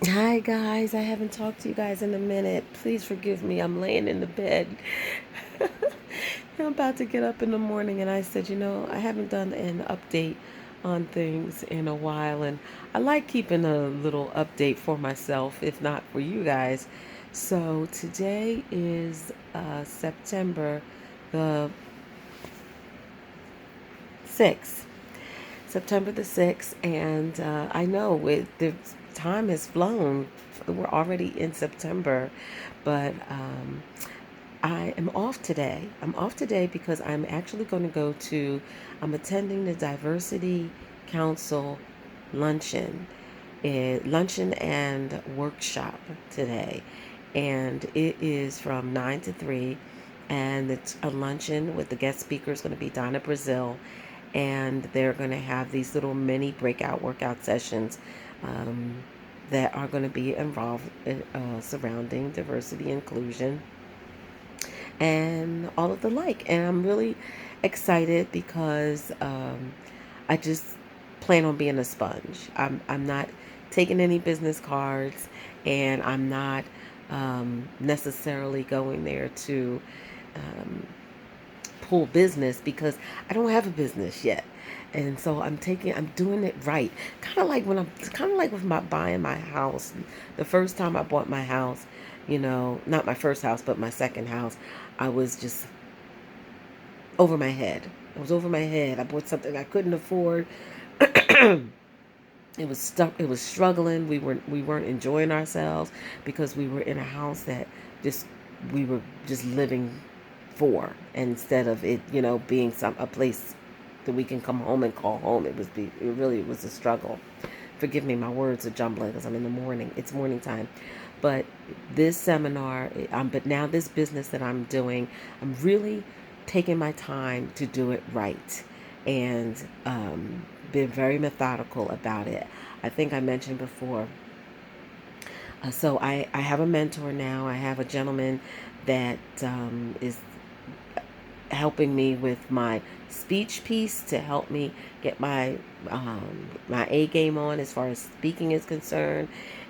Hi guys, I haven't talked to you guys in a minute. Please forgive me. I'm laying in the bed. I'm about to get up in the morning and I said, I haven't done an update on things in a while and I like keeping a little update for myself, if not for you guys. So today is September the 6th. September the 6th, and I know the time has flown. We're already in September, but I am off today. I'm off today because I'm actually going to I'm attending the Diversity Council luncheon, luncheon and workshop today. And it is from 9 to 3. And it's a luncheon with the guest speaker is going to be Donna Brazil. And they're going to have these little mini breakout workout sessions um, that are going to be involved surrounding diversity, inclusion, and all of the like. And I'm really excited because I just plan on being a sponge. I'm not taking any business cards, and I'm not necessarily going there to um, pull business because I don't have a business yet. And so I'm doing it right. Kind of like with my buying my house. The first time I bought my house, not my first house, but my second house, I was just over my head. I was over my head. I bought something I couldn't afford. It was stuck. It was struggling. We weren't enjoying ourselves because we were in a house that just we were just living for instead of it, being a place that we can come home and call home. It really was a struggle. Forgive me, my words are jumbling because I'm in the morning. It's morning time. But this seminar, but now this business that I'm doing, I'm really taking my time to do it right and been very methodical about it. I think I mentioned before. So I have a mentor now. I have a gentleman that is helping me with my speech piece to help me get my A game on as far as speaking is concerned.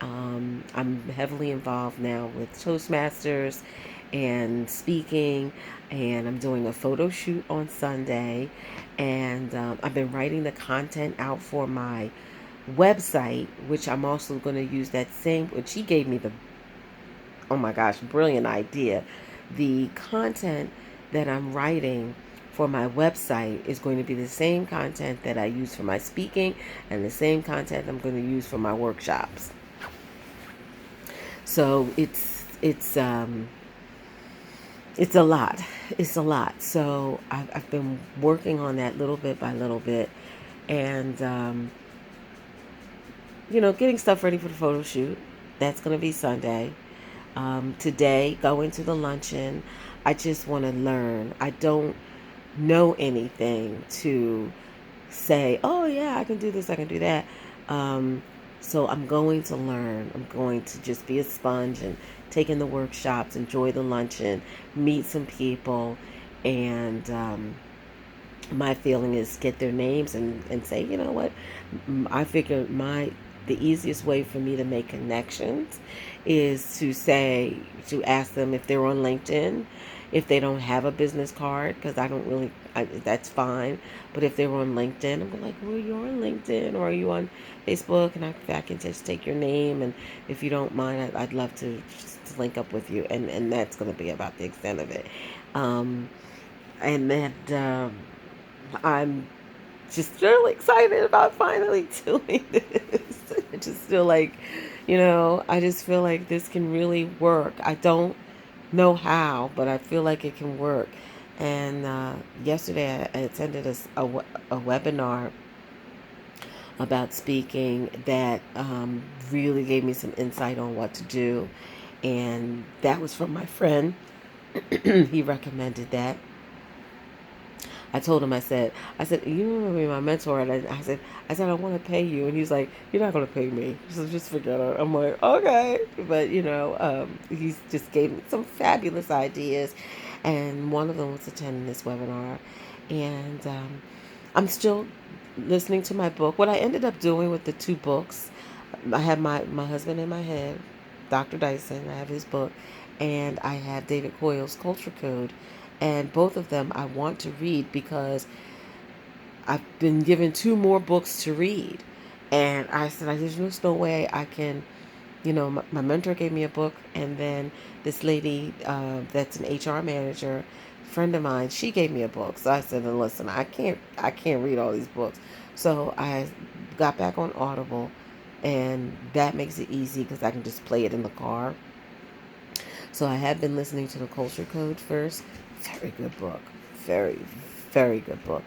I'm heavily involved now with Toastmasters and speaking, and I'm doing a photo shoot on Sunday, and I've been writing the content out for my website, which I'm also going to use that same. Which he gave me the oh my gosh, brilliant idea. The content that I'm writing for my website is going to be the same content that I use for my speaking and the same content I'm going to use for my workshops. So it's a lot. It's a lot. So I've been working on that little bit by little bit, and getting stuff ready for the photo shoot. That's going to be Sunday. Today, going to the luncheon. I just want to learn. I don't know anything to say, oh, yeah, I can do this, I can do that. Um, so I'm going to learn. I'm going to just be a sponge and take in the workshops, enjoy the luncheon, meet some people, and my feeling is get their names and say, you know what, I figure the easiest way for me to make connections is to ask them if they're on LinkedIn. If they don't have a business card, because I don't really, that's fine. But if they're on LinkedIn, I'm like, well, you're on LinkedIn or are you on Facebook? And I can just take your name. And if you don't mind, I'd love to just link up with you. And that's going to be about the extent of it. Um, and then I'm just really excited about finally doing this. I just feel like, I just feel like this can really work. I don't know how, but I feel like it can work. And yesterday I attended a webinar about speaking that really gave me some insight on what to do. And that was from my friend. He recommended that. I told him, I said, you remember me, my mentor, and I said, I want to pay you, and he's like, you're not gonna pay me, so just forget it. I'm like, okay, but he's just gave me some fabulous ideas, and one of them was attending this webinar, and I'm still listening to my book. What I ended up doing with the two books, I have my husband in my head, Dr. Dyson. I have his book, and I have David Coyle's Culture Code, and both of them I want to read because I've been given two more books to read, and I said, there's just no way I can. My mentor gave me a book, and then this lady that's an HR manager, friend of mine, she gave me a book. So I said, listen, I can't read all these books. So I got back on Audible, and that makes it easy because I can just play it in the car. So I have been listening to the Culture Code first. Very good book. Very, very good book.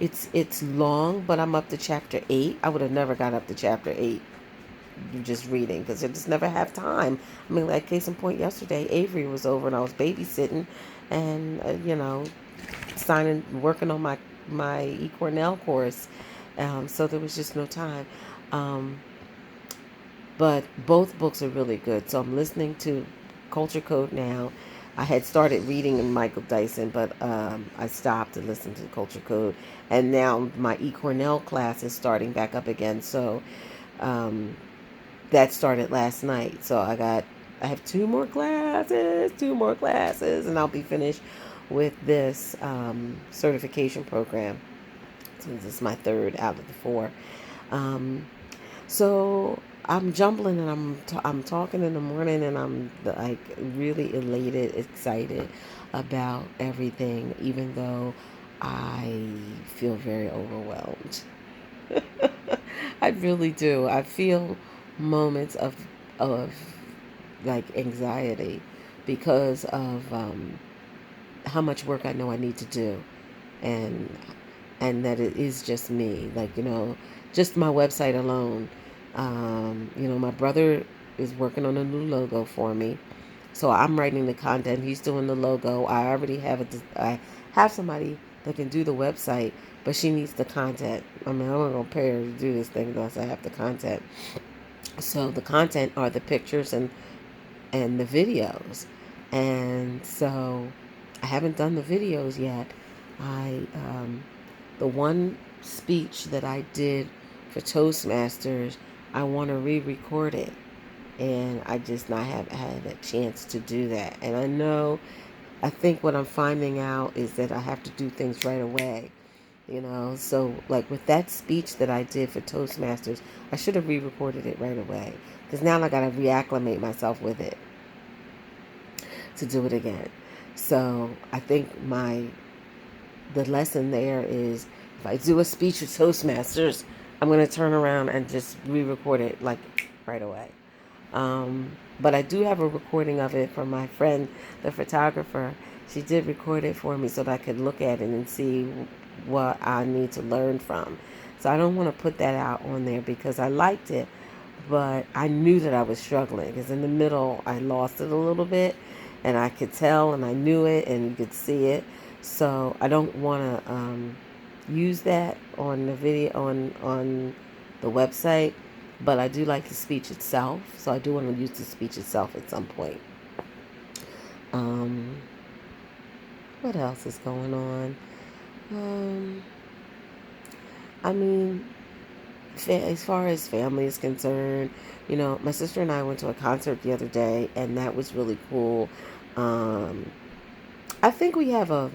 It's long, but I'm up to chapter 8. I would have never got up to chapter 8 just reading because I just never have time. I mean, like case in point, yesterday Avery was over and I was babysitting, and working on my eCornell course, so there was just no time. Um, but both books are really good. So I'm listening to Culture Code now. I had started reading in Michael Dyson, but I stopped to listen to Culture Code, and now my eCornell class is starting back up again. So um, that started last night. So I have two more classes, and I'll be finished with this certification program. So this is my third out of the four. Um, so I'm jumbling, and I'm talking in the morning, and I'm like really elated, excited about everything, even though I feel very overwhelmed. I really do. I feel moments of like anxiety because of how much work I know I need to do, and that it is just me. Like just my website alone. My brother is working on a new logo for me, so I'm writing the content. He's doing the logo. I have somebody that can do the website, but she needs the content. I mean, I'm not gonna pay her to do this thing unless I have the content. So the content are the pictures and the videos, and so I haven't done the videos yet. I The one speech that I did for Toastmasters, I want to re-record it, and I just not have had a chance to do that. And I think what I'm finding out is that I have to do things right away. So like with that speech that I did for Toastmasters, I should have re-recorded it right away, because now I got to reacclimate myself with it to do it again. So I think the lesson there is, if I do a speech with Toastmasters, I'm going to turn around and just re-record it like right away. But I do have a recording of it from my friend, the photographer. She did record it for me so that I could look at it and see what I need to learn from. So I don't want to put that out on there because I liked it, but I knew that I was struggling because in the middle I lost it a little bit, and I could tell, and I knew it, and you could see it. So I don't want to use that on the video on the website, but I do like the speech itself, so I do want to use the speech itself at some point. Um, what else is going on? Um, I mean, as far as family is concerned, my sister and I went to a concert the other day, and that was really cool. Um, I think we have a,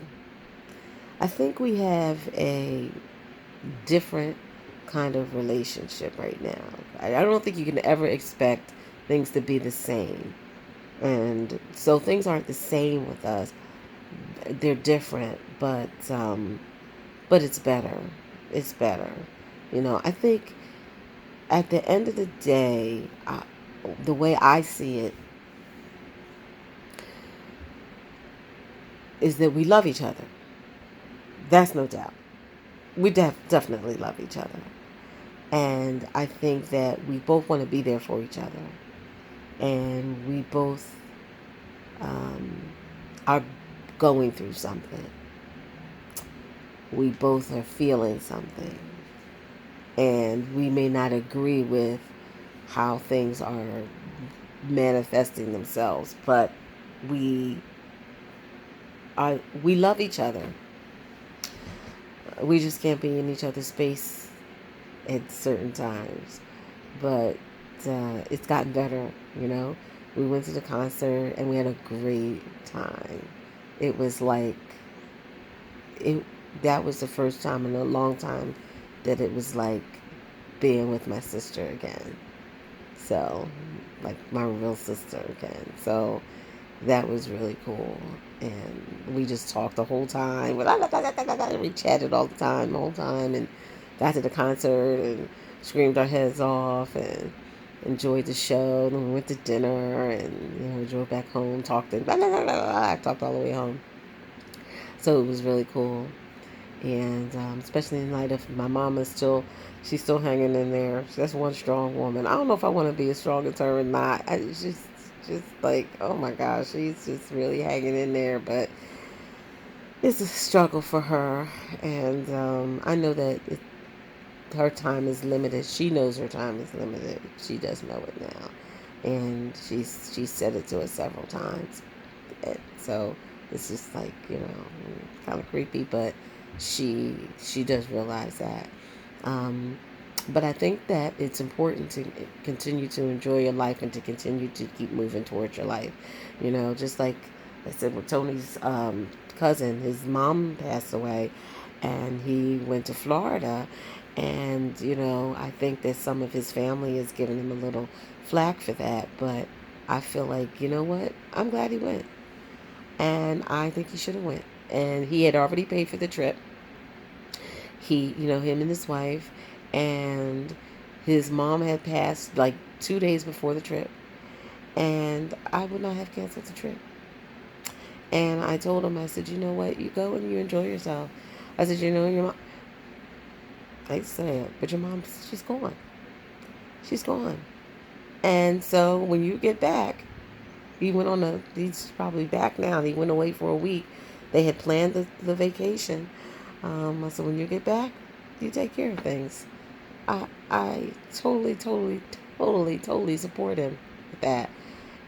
I think we have a different kind of relationship right now. I don't think you can ever expect things to be the same. And so things aren't the same with us. They're different, but it's better. It's better. I think at the end of the day, the way I see it is that we love each other. That's no doubt. We definitely love each other. And I think that we both want to be there for each other. And we both um, are going through something. We both are feeling something. And we may not agree with how things are manifesting themselves, but we we love each other. We just can't be in each other's space at certain times. but it's gotten better, you know. We went to the concert and we had a great time. It was like it that was the first time in a long time that it was like being with my sister again. So, like my real sister again. So that was really cool. And we just talked the whole time. We chatted all the time, the whole time, and got to the concert and screamed our heads off and enjoyed the show. Then we went to dinner and drove back home, talked and I talked all the way home. So it was really cool. And especially in light of my mama she's still hanging in there. That's one strong woman. I don't know if I want to be as strong as her or not. It's just like, oh my gosh, she's just really hanging in there. But it's a struggle for her, and I know that her time is limited. She knows her time is limited. She does know it now, and she's said it to us several times. And so it's just like, kind of creepy, but she does realize that. Um, but I think that it's important to continue to enjoy your life and to continue to keep moving towards your life. Just like I said with Tony's cousin, his mom passed away, and he went to Florida. And I think that some of his family is giving him a little flack for that, but I feel like, you know what? I'm glad he went, and I think he should have went. And he had already paid for the trip. Him and his wife, and his mom had passed like 2 days before the trip, and I would not have canceled the trip. And I told him, I said, you know what, you go and you enjoy yourself. I said, your mom, I said, but your mom, she's gone. She's gone. And so when you get back, he's probably back now. He went away for a week. They had planned the vacation. I said, when you get back, you take care of things. I totally, totally, totally, totally support him with that.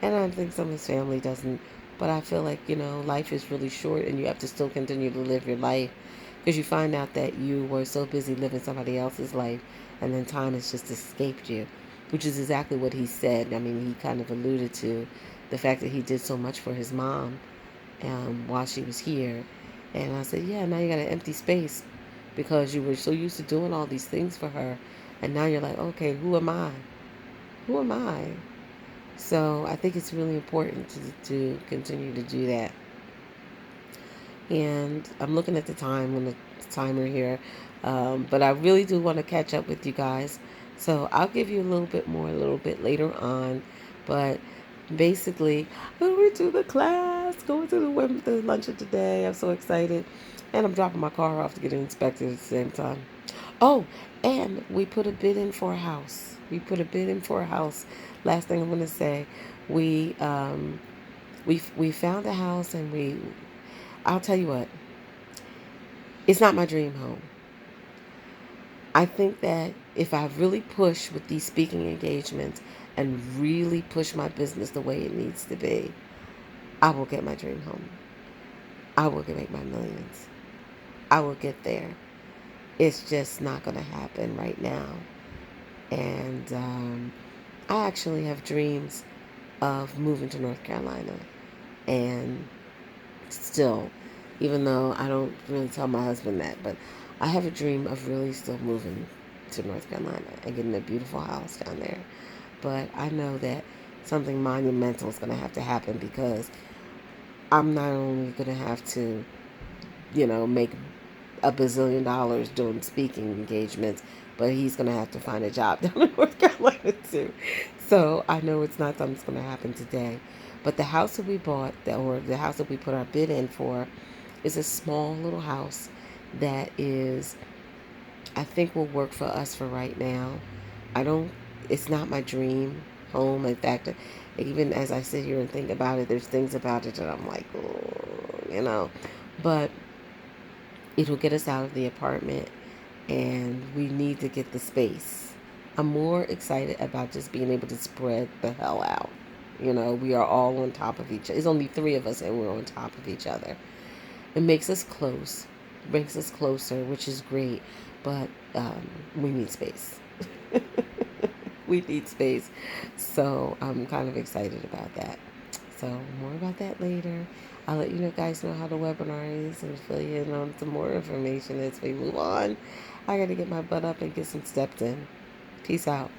And I think some of his family doesn't. But I feel like, life is really short and you have to still continue to live your life, because you find out that you were so busy living somebody else's life, and then time has just escaped you, which is exactly what he said. I mean, he kind of alluded to the fact that he did so much for his mom while she was here. And I said, yeah, now you got an empty space because you were so used to doing all these things for her. And now you're like, okay, who am I? Who am I? So I think it's really important to continue to do that. And I'm looking at the time on the timer here. But I really do want to catch up with you guys. So I'll give you a little bit more a little bit later on. But basically, I went to the class, going to the luncheon today. I'm so excited. And I'm dropping my car off to get it inspected at the same time. Oh, and we put a bid in for a house. We put a bid in for a house. Last thing I'm going to say, we we found a house, and I'll tell you what, it's not my dream home. I think that if I really push with these speaking engagements and really push my business the way it needs to be, I will get my dream home. I will make my millions. I will get there. It's just not going to happen right now. And I actually have dreams of moving to North Carolina. And still, even though I don't really tell my husband that, but I have a dream of really still moving to North Carolina and getting a beautiful house down there. But I know that something monumental is going to have to happen, because I'm not only going to have to, make a bazillion dollars doing speaking engagements, but he's going to have to find a job down in North Carolina too. So I know it's not something that's going to happen today. But the house that we bought, or the house that we put our bid in for, is a small little house that is, I think, will work for us for right now. It's not my dream home. In fact, even as I sit here and think about it, there's things about it that I'm like, oh. But it'll get us out of the apartment, and we need to get the space. I'm more excited about just being able to spread the hell out. We are all on top of each other. There's only three of us, and we're on top of each other. It makes us close, brings us closer, which is great, but we need space. We need space. So I'm kind of excited about that. So more about that later. I'll let you guys know how the webinar is and fill you in on some more information as we move on. I got to get my butt up and get some steps in. Peace out.